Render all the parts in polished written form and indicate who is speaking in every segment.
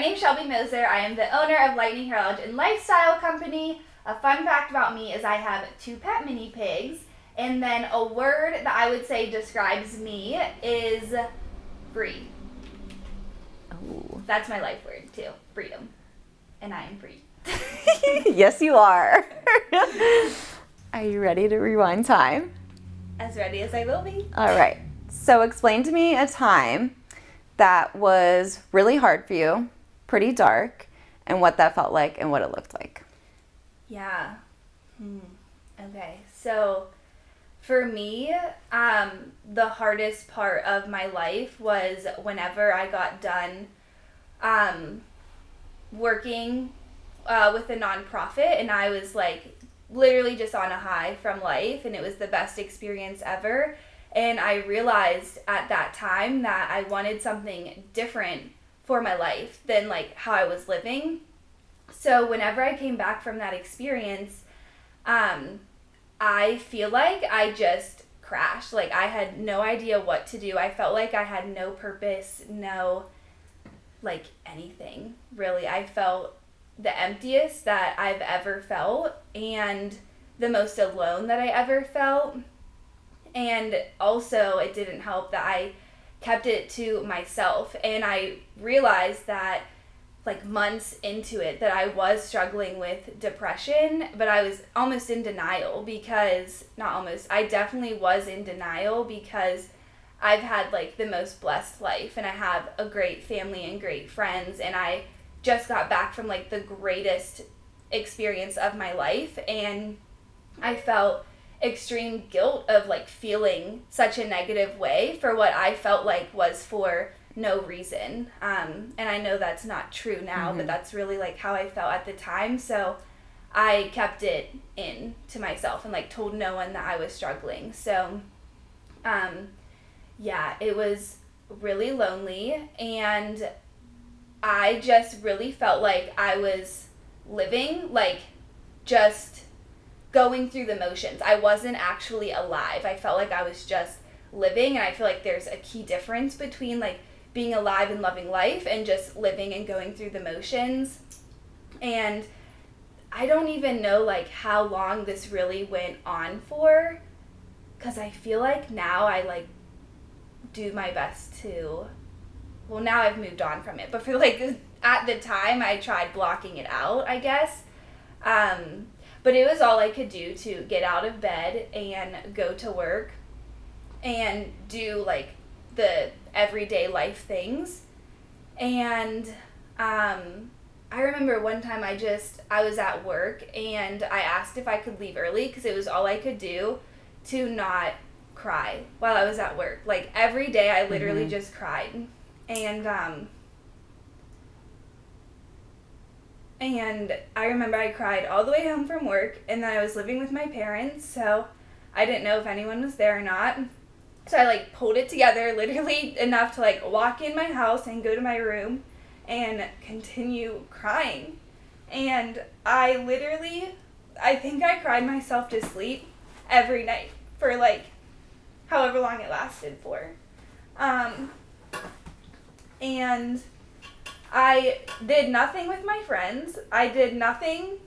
Speaker 1: name's Shelbie Moser. I am the owner of Lightning Hair and Lifestyle Company. A fun fact about me is I have 2 pet mini pigs, and then a word that I would say describes me is free.
Speaker 2: Oh.
Speaker 1: That's my life word too, freedom. And I am free.
Speaker 2: Yes, you are. Are you ready to rewind time?
Speaker 1: As ready as I will be.
Speaker 2: All right. So explain to me a time that was really hard for you, pretty dark, and what that felt like and what it looked like.
Speaker 1: Yeah. Okay. So for me, the hardest part of my life was whenever I got done working with a nonprofit, and I was like literally just on a high from life, and it was the best experience ever. And I realized at that time that I wanted something different for my life than like how I was living. So whenever I came back from that experience, I feel like I just crashed. Like I had no idea what to do. I felt like I had no purpose, no like anything really. I felt the emptiest that I've ever felt and the most alone that I ever felt. And also it didn't help that I kept it to myself, and I realized that like months into it that I was struggling with depression, but I was almost in denial because, not almost, I definitely was in denial because I've had like the most blessed life and I have a great family and great friends, and I just got back from like the greatest experience of my life, and I felt extreme guilt of like feeling such a negative way for what I felt like was for no reason. And I know that's not true now, but that's really like how I felt at the time. So I kept it in to myself and like told no one that I was struggling. So yeah, it was really lonely, and I just really felt like I was living like just going through the motions. I wasn't actually alive. I felt like I was just living, and I feel like there's a key difference between like being alive and loving life and just living and going through the motions. And I don't even know like how long this really went on for, because I feel like now I like do my best to, well, now I've moved on from it, but for like at the time I tried blocking it out, I guess. But it was all I could do to get out of bed and go to work and do like the everyday life things. And I remember one time I was at work and I asked if I could leave early because it was all I could do to not cry while I was at work. Like every day I literally just cried. And I remember I cried all the way home from work, and then I was living with my parents, so I didn't know if anyone was there or not. So I like pulled it together literally enough to like walk in my house and go to my room and continue crying. And I think I cried myself to sleep every night for like however long it lasted for. And I did nothing with my friends. I did nothing,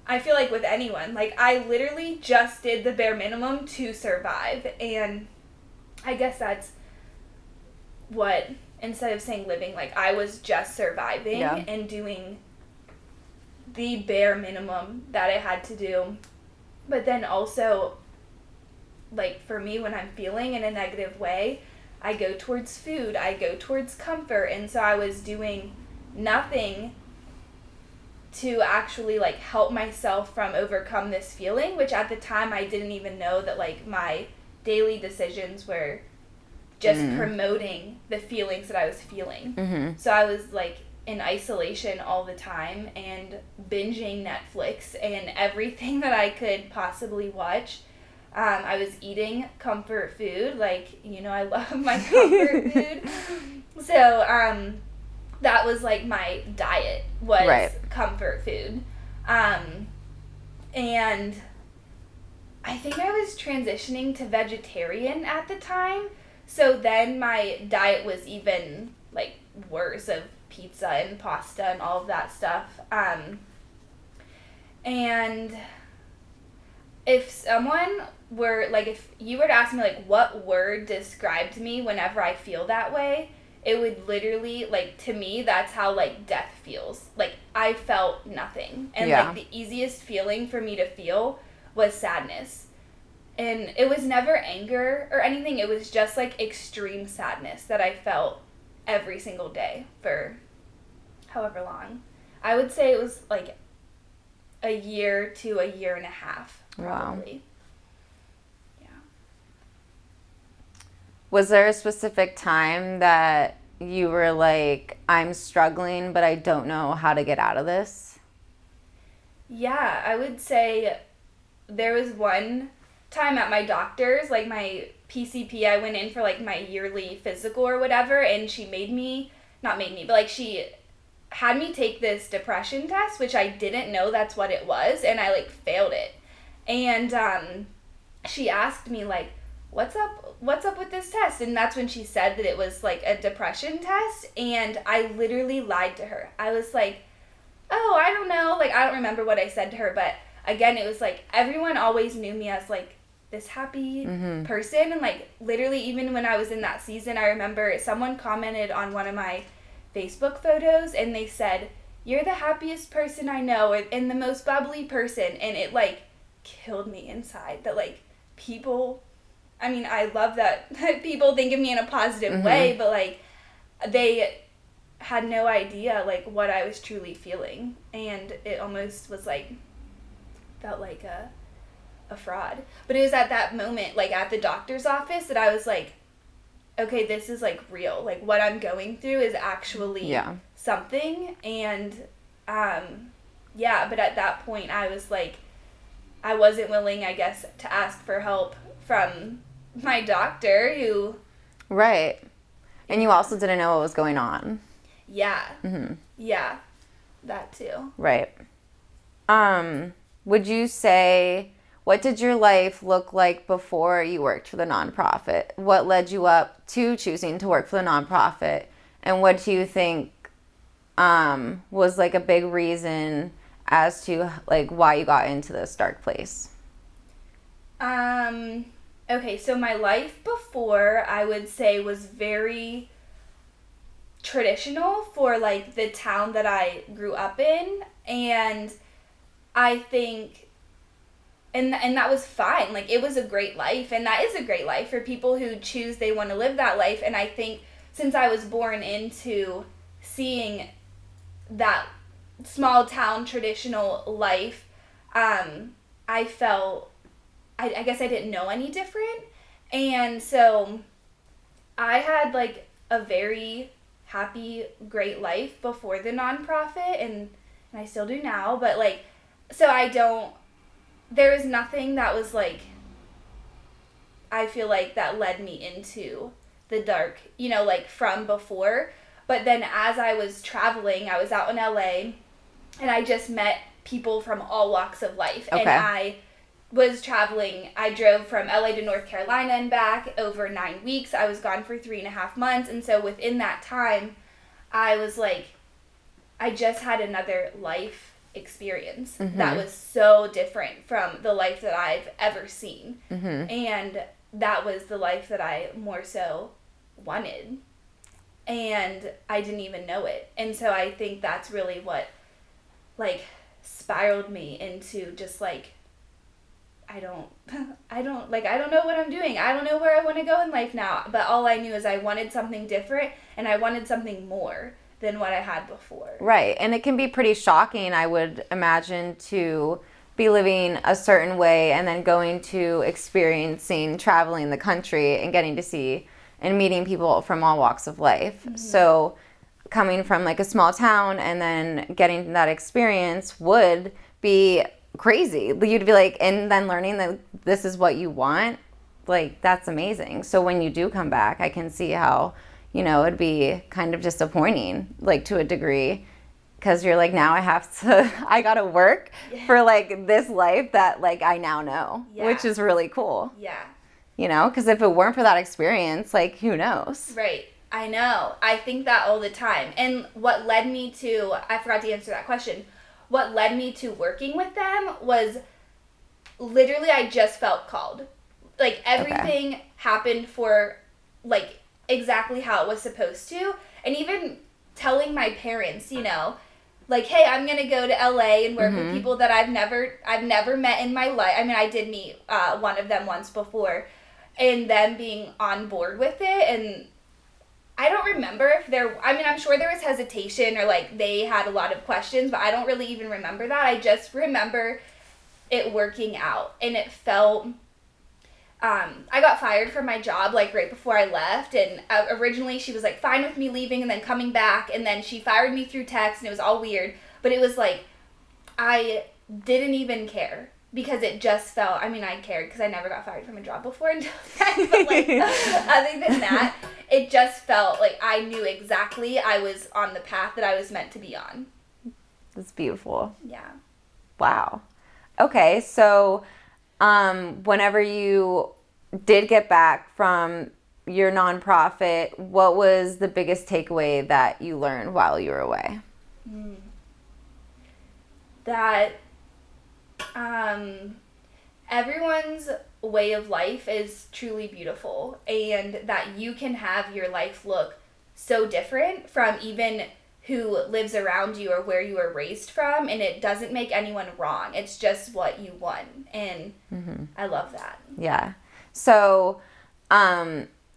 Speaker 1: I feel like, with anyone. Like, I literally just did the bare minimum to survive. And I guess that's what, instead of saying living, like, I was just surviving and doing the bare minimum that I had to do. But then also, like, for me, when I'm feeling in a negative way, I go towards food, I go towards comfort, and so I was doing nothing to actually like help myself from overcome this feeling, which at the time I didn't even know that like my daily decisions were just promoting the feelings that I was feeling. So I was like in isolation all the time and binging Netflix and everything that I could possibly watch. I was eating comfort food, like, you know, I love my comfort food. So, that was like my diet was comfort food. And I think I was transitioning to vegetarian at the time. So then my diet was even like worse of pizza and pasta and all of that stuff. And if someone were, like, if you were to ask me, like, what word described me whenever I feel that way, it would literally, like, to me, that's how, like, death feels. Like, I felt nothing. And, like, the easiest feeling for me to feel was sadness. And it was never anger or anything. It was just, like, extreme sadness that I felt every single day for however long. I would say it was, like, a year to a year and a half, probably. Wow.
Speaker 2: Was there a specific time that you were like, I'm struggling, but I don't know how to get out of this?
Speaker 1: Yeah, I would say there was one time at my doctor's, like my PCP, I went in for like my yearly physical or whatever, and she she had me take this depression test, which I didn't know that's what it was, and I like failed it. And she asked me like, what's up with this test? And that's when she said that it was like a depression test, and I literally lied to her. I was like, oh, I don't know, like I don't remember what I said to her, but again, it was like everyone always knew me as like this happy person, and like literally even when I was in that season, I remember someone commented on one of my Facebook photos and they said, you're the happiest person I know and the most bubbly person, and it like killed me inside that like people, I mean, I love that people think of me in a positive way, but like they had no idea like what I was truly feeling, and it almost was like felt like a fraud. But it was at that moment, like at the doctor's office, that I was like, okay, this is like real. Like what I'm going through is actually something. And but at that point I was like, I wasn't willing, I guess, to ask for help from my doctor who...
Speaker 2: Right. And you also didn't know what was going on.
Speaker 1: Yeah. Yeah. That too.
Speaker 2: Right. Would you say, what did your life look like before you worked for the nonprofit? What led you up to choosing to work for the nonprofit? And what do you think was like a big reason as to like why you got into this dark place?
Speaker 1: Okay, so my life before, I would say, was very traditional for like the town that I grew up in, and I think and that was fine. Like it was a great life, and that is a great life for people who choose they want to live that life. And I think since I was born into seeing that small town traditional life, I felt, I guess I didn't know any different. And so I had like a very happy, great life before the nonprofit, and I still do now, but like, so there was nothing that was like, I feel like that led me into the dark, like from before. But then as I was traveling, I was out in LA, and I just met people from all walks of life. Okay. And I was traveling. I drove from LA to North Carolina and back over 9 weeks. I was gone for 3.5 months. And so within that time, I was like, I just had another life experience that was so different from the life that I've ever seen. And that was the life that I more so wanted. And I didn't even know it. And so I think that's really what like spiraled me into just like, I don't know what I'm doing. I don't know where I want to go in life now. But all I knew is I wanted something different, and I wanted something more than what I had before. Right.
Speaker 2: And it can be pretty shocking, I would imagine, to be living a certain way and then going to experiencing traveling the country and getting to see and meeting people from all walks of life. So coming from like a small town and then getting that experience would be crazy. You'd be like, and then learning that this is what you want, like that's amazing. So when you do come back, I can see how, it'd be kind of disappointing, like to a degree, because you're like, now I gotta work for like this life that like I now know, which is really cool.
Speaker 1: Yeah.
Speaker 2: Because if it weren't for that experience, like who knows?
Speaker 1: Right. I know. I think that all the time. And what led me to, I forgot to answer that question. What led me to working with them was literally I just felt called. Like everything happened for like exactly how it was supposed to. And even telling my parents, you know, like, hey, I'm gonna go to LA and work with people that I've never met in my life. I mean, I did meet one of them once before, and them being on board with it. And I don't remember if I'm sure there was hesitation or like they had a lot of questions, but I don't really even remember that. I just remember it working out, and it felt. I got fired from my job like right before I left, and originally she was like fine with me leaving and then coming back, and then she fired me through text, and it was all weird, but it was like I didn't even care because it just felt, I mean, I cared because I never got fired from a job before until then, but like other than that, it just felt like I knew exactly I was on the path that I was meant to be on.
Speaker 2: That's beautiful.
Speaker 1: Yeah.
Speaker 2: Wow. Okay, so whenever you did get back from your nonprofit, what was the biggest takeaway that you learned while you were away?
Speaker 1: That everyone's way of life is truly beautiful, and that you can have your life look so different from even who lives around you or where you were raised from, and it doesn't make anyone wrong. It's just what you want, and I love that.
Speaker 2: Yeah. So,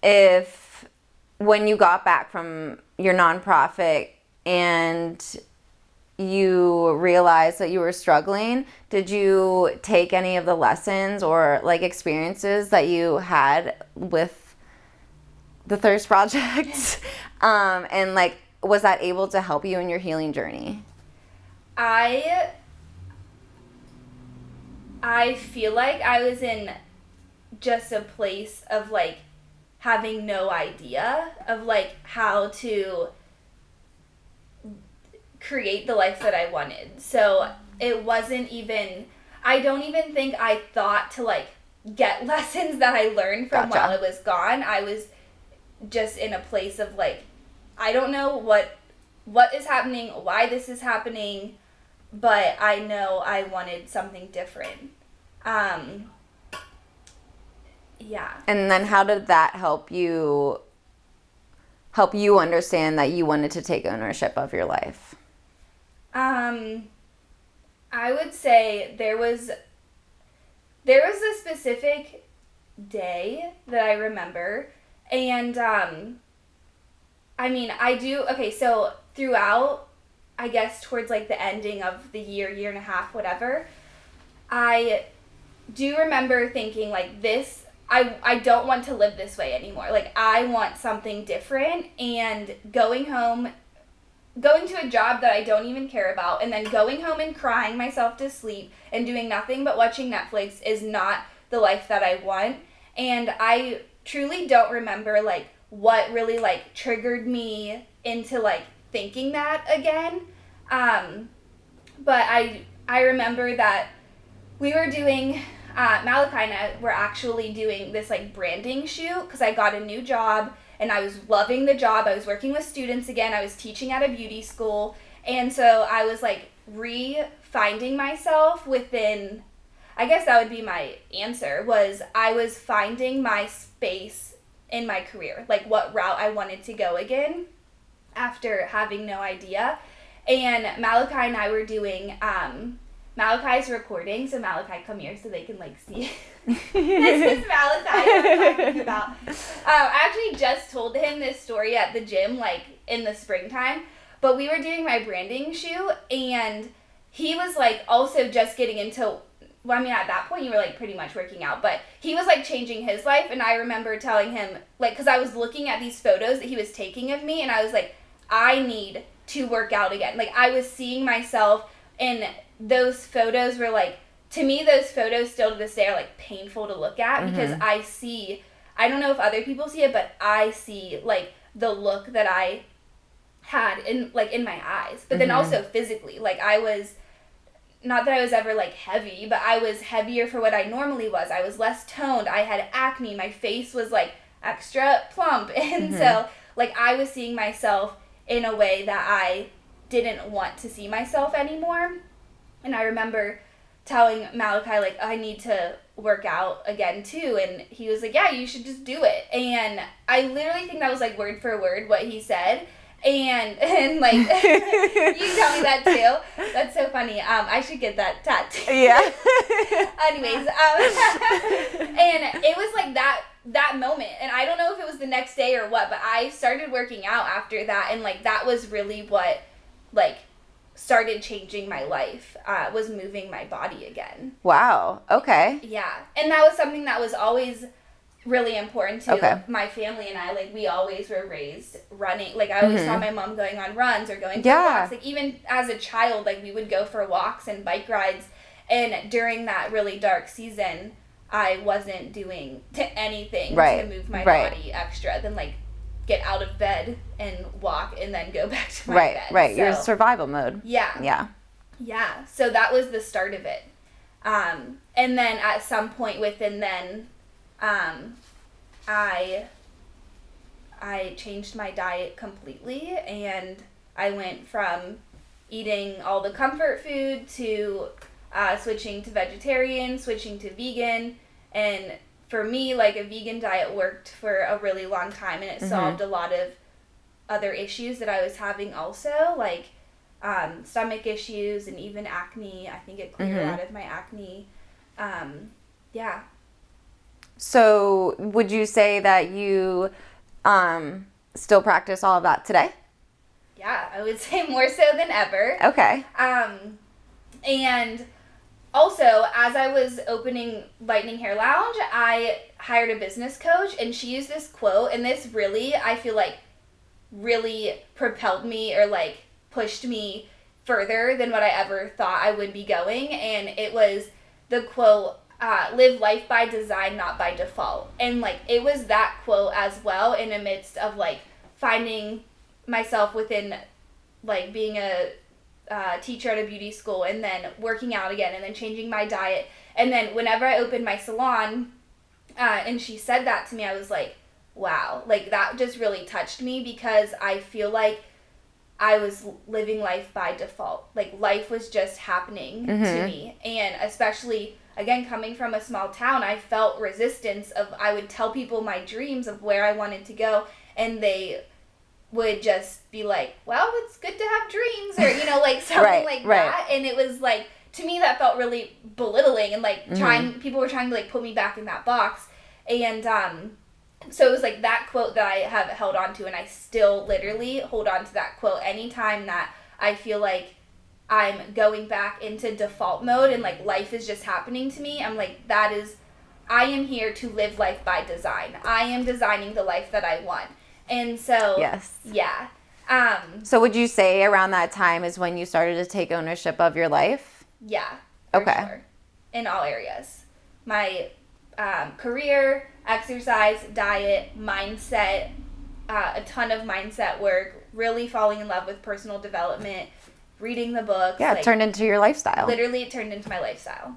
Speaker 2: if when you got back from your nonprofit and you realized that you were struggling, did you take any of the lessons or like experiences that you had with the Thirst Project, and like, was that able to help you in your healing journey?
Speaker 1: I feel like I was in just a place of like having no idea of like how to create the life that I wanted. So it wasn't even, I don't even think I thought to like get lessons that I learned from while I was gone. I was just in a place of like, I don't know what is happening, why this is happening, but I know I wanted something different. Yeah.
Speaker 2: And then how did that help you understand that you wanted to take ownership of your life?
Speaker 1: I would say there was a specific day that I remember, and I mean, so throughout, I guess towards like the ending of the year and a half, whatever, I do remember thinking like this, I don't want to live this way anymore. Like I want something different, and going to a job that I don't even care about, and then going home and crying myself to sleep and doing nothing but watching Netflix is not the life that I want. And I truly don't remember like what really like triggered me into like thinking that again. But I remember that we were doing, Malachi and I were actually doing this like branding shoot because I got a new job and I was loving the job. I was working with students again. I was teaching at a beauty school. And so I was like re-finding myself within, I guess that would be my answer, was I was finding my space in my career, like what route I wanted to go again after having no idea. And Malachi and I were doing Malachi's recording, so Malachi, come here so they can like see. This is Malachi I'm talking about. I actually just told him this story at the gym like in the springtime, but we were doing my branding shoot, and he was like also just getting into, well, I mean, at that point you were like pretty much working out, but he was like changing his life. And I remember telling him, like, because I was looking at these photos that he was taking of me, and I was like, I need to work out again. Like I was seeing myself, and those photos were like, to me, those photos still to this day are like painful to look at, because I don't know if other people see it, but I see like the look that I had in my eyes, but then also physically, like I was, not that I was ever like heavy, but I was heavier for what I normally was. I was less toned. I had acne. My face was like extra plump. And so like, I was seeing myself in a way that I didn't want to see myself anymore. And I remember telling Malachi, like, I need to work out again too, and he was like, yeah, you should just do it. And I literally think that was like word for word what he said. And like, you tell me that too. That's so funny. I should get that tattoo.
Speaker 2: Yeah.
Speaker 1: Anyways, and it was like that moment, and I don't know if it was the next day or what, but I started working out after that, and like that was really what like started changing my life, was moving my body again.
Speaker 2: Wow. Okay.
Speaker 1: Yeah. And that was something that was always really important to my family and I. Like, we always were raised running. Like, I always saw my mom going on runs or going for walks. Like, even as a child, like, we would go for walks and bike rides. And during that really dark season, I wasn't doing anything to move my body extra than, like, get out of bed and walk and then go back to my bed.
Speaker 2: Right. You're in survival mode.
Speaker 1: Yeah. So that was the start of it. And then at some point within then, I changed my diet completely, and I went from eating all the comfort food to switching to vegetarian, switching to vegan. And for me, like, a vegan diet worked for a really long time, and it solved a lot of other issues that I was having also, like stomach issues and even acne. I think it cleared a lot of my acne. Yeah.
Speaker 2: So would you say that you still practice all of that today?
Speaker 1: Yeah, I would say more so than ever.
Speaker 2: Okay.
Speaker 1: And also, as I was opening Lightning Hair Lounge, I hired a business coach, and she used this quote, and this really, I feel like, really propelled me or, like, pushed me further than what I ever thought I would be going. And it was the quote, live life by design, not by default. And, like, it was that quote as well in the midst of, like, finding myself within, like, being a teacher at a beauty school, and then working out again, and then changing my diet. And then whenever I opened my salon, and she said that to me, I was like, wow. Like, that just really touched me, because I feel like I was living life by default. Like, life was just happening to me. And especially, again, coming from a small town, I felt resistance of, I would tell people my dreams of where I wanted to go, and they would just be like, well, it's good to have dreams, or, you know, like, something that. And it was like, to me, that felt really belittling, and like people were trying to like put me back in that box. And so it was like that quote that I have held on to, and I still literally hold on to that quote anytime that I feel like I'm going back into default mode and like life is just happening to me. I'm like, I am here to live life by design. I am designing the life that I want. And so, yeah.
Speaker 2: So would you say around that time is when you started to take ownership of your life?
Speaker 1: Yeah. For sure. In all areas. My career, exercise, diet, mindset, a ton of mindset work, really falling in love with personal development, reading the books.
Speaker 2: Yeah, it turned into your lifestyle.
Speaker 1: Literally, it turned into my lifestyle.